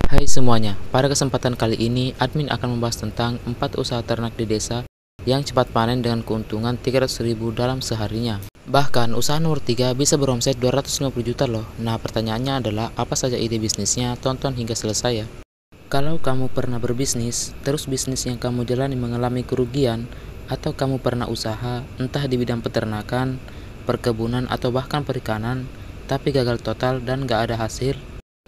Hai semuanya, pada kesempatan kali ini admin akan membahas tentang 4 usaha ternak di desa yang cepat panen dengan keuntungan 300.000 dalam seharinya. Bahkan usaha nomor 3 bisa beromset 250 juta loh. Nah pertanyaannya adalah apa saja ide bisnisnya? Tonton hingga selesai ya. Kalau kamu pernah berbisnis, terus bisnis yang kamu jalani mengalami kerugian, atau kamu pernah usaha entah di bidang peternakan, perkebunan atau bahkan perikanan, tapi gagal total dan gak ada hasil,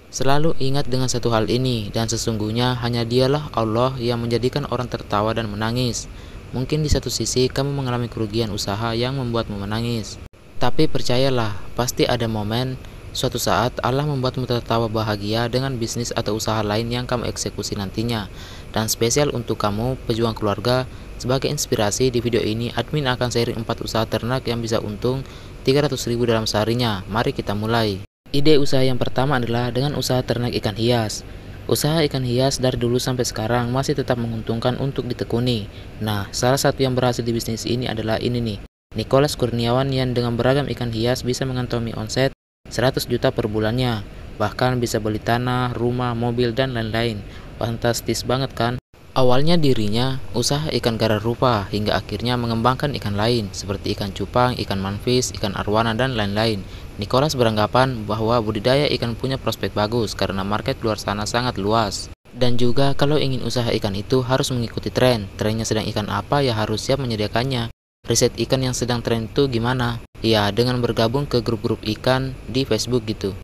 selalu ingat dengan satu hal ini, dan sesungguhnya hanya Dialah Allah yang menjadikan orang tertawa dan menangis. Mungkin di satu sisi kamu mengalami kerugian usaha yang membuatmu menangis, tapi percayalah, pasti ada momen suatu saat Allah membuatmu tertawa bahagia dengan bisnis atau usaha lain yang kamu eksekusi nantinya. Dan spesial untuk kamu, pejuang keluarga, sebagai inspirasi di video ini admin akan sharing 4 usaha ternak yang bisa untung 300.000 dalam seharinya. Mari kita mulai. Ide usaha yang pertama adalah dengan usaha ternak ikan hias. Usaha ikan hias dari dulu sampai sekarang masih tetap menguntungkan untuk ditekuni. Nah, salah satu yang berhasil di bisnis ini adalah ini nih, Nicholas Kurniawan yang dengan beragam ikan hias bisa mengantongi omset 100 juta per bulannya. Bahkan bisa beli tanah, rumah, mobil, dan lain-lain. Fantastis banget kan? Awalnya dirinya usaha ikan gara rupa hingga akhirnya mengembangkan ikan lain seperti ikan cupang, ikan manfish, ikan arwana, dan lain-lain. Nicholas beranggapan bahwa budidaya ikan punya prospek bagus karena market luar sana sangat luas. Dan juga kalau ingin usaha ikan itu harus mengikuti tren. Trennya sedang ikan apa ya harus siap menyediakannya. Riset ikan yang sedang tren itu gimana? Ya dengan bergabung ke grup-grup ikan di Facebook gitu.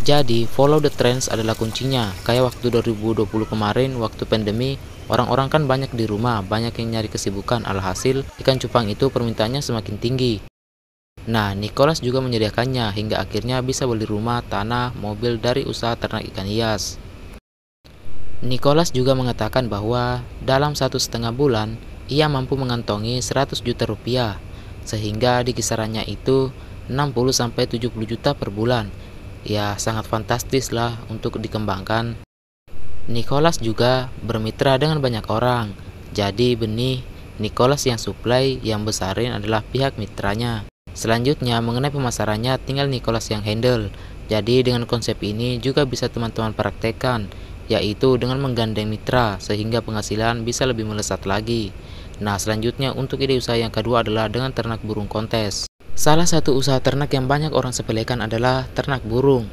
Jadi follow the trends adalah kuncinya. Kayak waktu 2020 kemarin waktu pandemi, orang-orang kan banyak di rumah, banyak yang nyari kesibukan. Alhasil ikan cupang itu permintaannya semakin tinggi. Nah, Nicholas juga menyediakannya hingga akhirnya bisa beli rumah, tanah, mobil dari usaha ternak ikan hias. Nicholas juga mengatakan bahwa dalam 1,5 bulan ia mampu mengantongi 100 juta rupiah, sehingga di kisarannya itu 60-70 juta per bulan. Ya, sangat fantastis lah untuk dikembangkan. Nicholas juga bermitra dengan banyak orang. Jadi benih Nicholas yang supply, yang besarin adalah pihak mitranya. Selanjutnya mengenai pemasarannya tinggal Nicholas yang handle. Jadi dengan konsep ini juga bisa teman-teman praktekkan, yaitu dengan menggandeng mitra sehingga penghasilan bisa lebih melesat lagi. Nah selanjutnya untuk ide usaha yang kedua adalah dengan ternak burung kontes. Salah satu usaha ternak yang banyak orang sepelekan adalah ternak burung.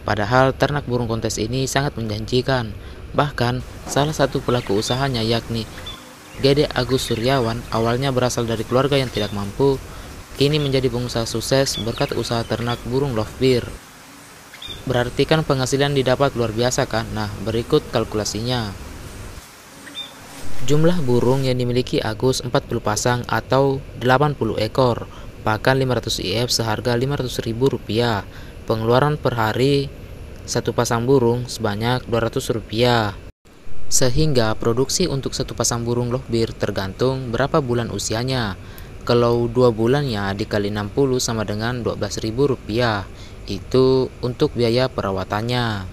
Padahal ternak burung kontes ini sangat menjanjikan. Bahkan salah satu pelaku usahanya yakni Gede Agus Suryawan awalnya berasal dari keluarga yang tidak mampu, kini menjadi pengusaha sukses berkat usaha ternak burung lovebird. Berarti kan penghasilan didapat luar biasa kan? Nah berikut kalkulasinya. Jumlah burung yang dimiliki Agus 40 pasang atau 80 ekor. Pakan 500 IF seharga Rp500.000. Pengeluaran per hari satu pasang burung sebanyak Rp200. Sehingga produksi untuk satu pasang burung lovebird tergantung berapa bulan usianya. Kalau 2 bulan ya dikali 60 sama dengan Rp12.000. Itu untuk biaya perawatannya.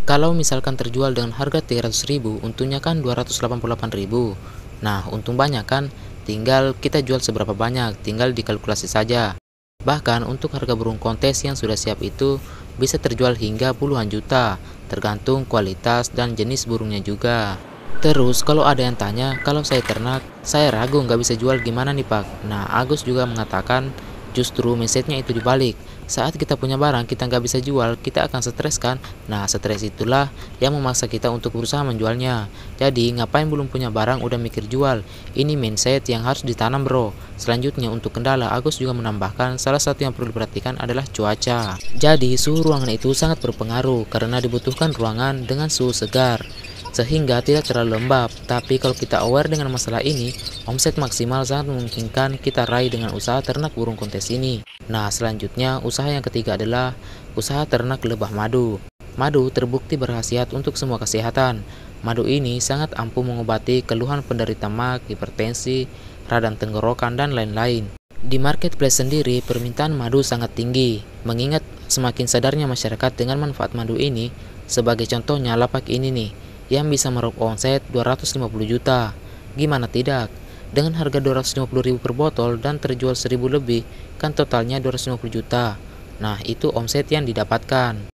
Kalau misalkan terjual dengan harga 300.000, untungnya kan 288.000. Nah, untung banyak kan? Tinggal kita jual seberapa banyak, tinggal dikalkulasi saja. Bahkan untuk harga burung kontes yang sudah siap itu bisa terjual hingga puluhan juta, tergantung kualitas dan jenis burungnya juga. Terus kalau ada yang tanya, kalau saya ternak, saya ragu nggak bisa jual gimana nih Pak? Nah Agus juga mengatakan justru mindsetnya itu dibalik. Saat kita punya barang kita nggak bisa jual, kita akan stres kan? Nah stres itulah yang memaksa kita untuk berusaha menjualnya. Jadi ngapain belum punya barang udah mikir jual? Ini mindset yang harus ditanam bro. Selanjutnya untuk kendala, Agus juga menambahkan salah satu yang perlu diperhatikan adalah cuaca. Jadi suhu ruangan itu sangat berpengaruh karena dibutuhkan ruangan dengan suhu segar, sehingga tidak terlalu lembab. Tapi kalau kita aware dengan masalah ini, omset maksimal sangat memungkinkan kita raih dengan usaha ternak burung kontes ini. Nah selanjutnya usaha yang ketiga adalah usaha ternak lebah madu. Madu terbukti berkhasiat untuk semua kesehatan. Madu ini sangat ampuh mengobati keluhan penderita MAG, hipertensi, radang tenggorokan, dan lain-lain. Di marketplace sendiri permintaan madu sangat tinggi, mengingat semakin sadarnya masyarakat dengan manfaat madu ini. Sebagai contohnya lapak ini nih, yang bisa meraup omset 250 juta. Gimana tidak? Dengan harga 250.000 per botol dan terjual 1.000 lebih, kan totalnya 250 juta. Nah, itu omset yang didapatkan.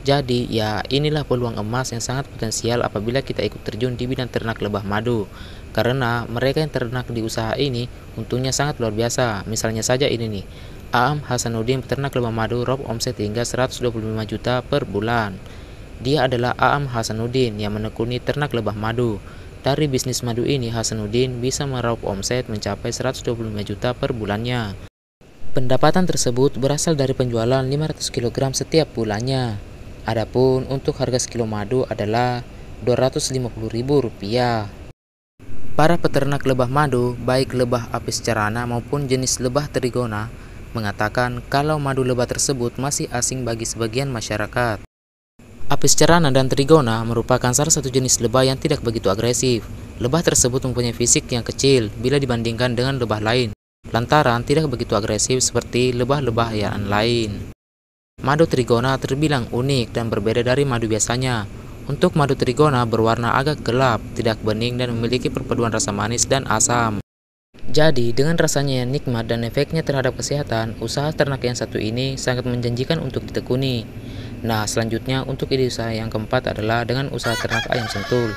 Jadi ya inilah peluang emas yang sangat potensial apabila kita ikut terjun di bidang ternak lebah madu. Karena mereka yang ternak di usaha ini untungnya sangat luar biasa. Misalnya saja ini nih, Aam Hasanuddin peternak lebah madu rob omset hingga 125 juta per bulan. Dia adalah Aam Hasanuddin yang menekuni ternak lebah madu. Dari bisnis madu ini Hasanuddin bisa meraup omset mencapai 125 juta per bulannya. Pendapatan tersebut berasal dari penjualan 500 kg setiap bulannya. Adapun untuk harga sekilo madu adalah Rp250.000. Para peternak lebah madu, baik lebah apis cerana maupun jenis lebah trigona, mengatakan kalau madu lebah tersebut masih asing bagi sebagian masyarakat. Apis cerana dan trigona merupakan salah satu jenis lebah yang tidak begitu agresif. Lebah tersebut mempunyai fisik yang kecil bila dibandingkan dengan lebah lain, lantaran tidak begitu agresif seperti lebah-lebah yang lain. Madu trigona terbilang unik dan berbeda dari madu biasanya. Untuk madu trigona berwarna agak gelap, tidak bening dan memiliki perpaduan rasa manis dan asam. Jadi, dengan rasanya yang nikmat dan efeknya terhadap kesehatan, usaha ternak yang satu ini sangat menjanjikan untuk ditekuni. Nah, selanjutnya untuk ide usaha yang keempat adalah dengan usaha ternak ayam sentul.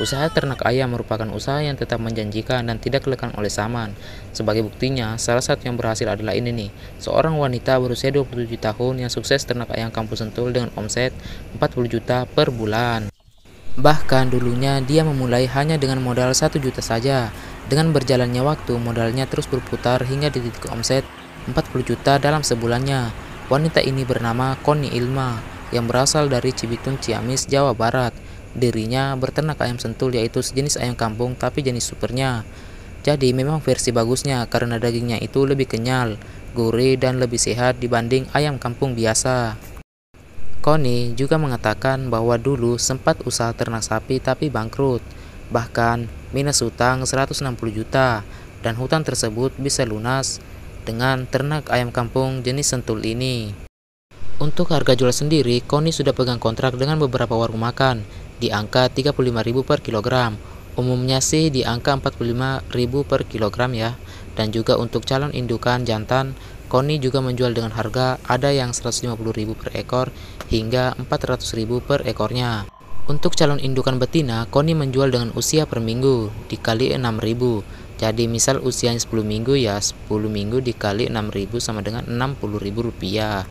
Usaha ternak ayam merupakan usaha yang tetap menjanjikan dan tidak lekang oleh zaman. Sebagai buktinya, salah satu yang berhasil adalah ini nih. Seorang wanita berusia 27 tahun yang sukses ternak ayam kampung sentul dengan omset 40 juta per bulan. Bahkan dulunya dia memulai hanya dengan modal 1 juta saja. Dengan berjalannya waktu, modalnya terus berputar hingga di titik omset 40 juta dalam sebulannya. Wanita ini bernama Koni Ilma yang berasal dari Cibitung, Ciamis, Jawa Barat. Dirinya berternak ayam sentul yaitu sejenis ayam kampung tapi jenis supernya. Jadi memang versi bagusnya karena dagingnya itu lebih kenyal, gurih dan lebih sehat dibanding ayam kampung biasa. Koni juga mengatakan bahwa dulu sempat usaha ternak sapi tapi bangkrut. Bahkan minus hutang 160 juta dan hutang tersebut bisa lunas dengan ternak ayam kampung jenis sentul ini. Untuk harga jual sendiri, Koni sudah pegang kontrak dengan beberapa warung makan di angka 35.000 per kilogram. Umumnya sih di angka 45.000 per kilogram ya. Dan juga untuk calon indukan jantan, Koni juga menjual dengan harga ada yang 150.000 per ekor hingga 400.000 per ekornya. Untuk calon indukan betina, Koni menjual dengan usia per minggu dikali 6.000. Jadi misal usianya 10 minggu ya 10 minggu dikali 6.000 sama dengan Rp60.000.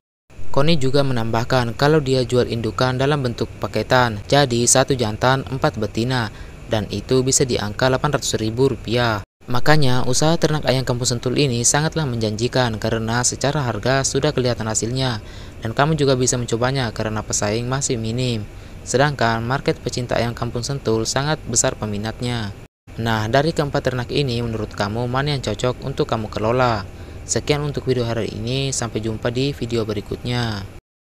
Koni juga menambahkan kalau dia jual indukan dalam bentuk paketan, jadi satu jantan 4 betina, dan itu bisa di angka Rp800.000. Makanya usaha ternak ayam kampung sentul ini sangatlah menjanjikan karena secara harga sudah kelihatan hasilnya, dan kamu juga bisa mencobanya karena pesaing masih minim. Sedangkan market pecinta ayam kampung sentul sangat besar peminatnya. Nah, dari keempat ternak ini menurut kamu mana yang cocok untuk kamu kelola? Sekian untuk video hari ini, sampai jumpa di video berikutnya.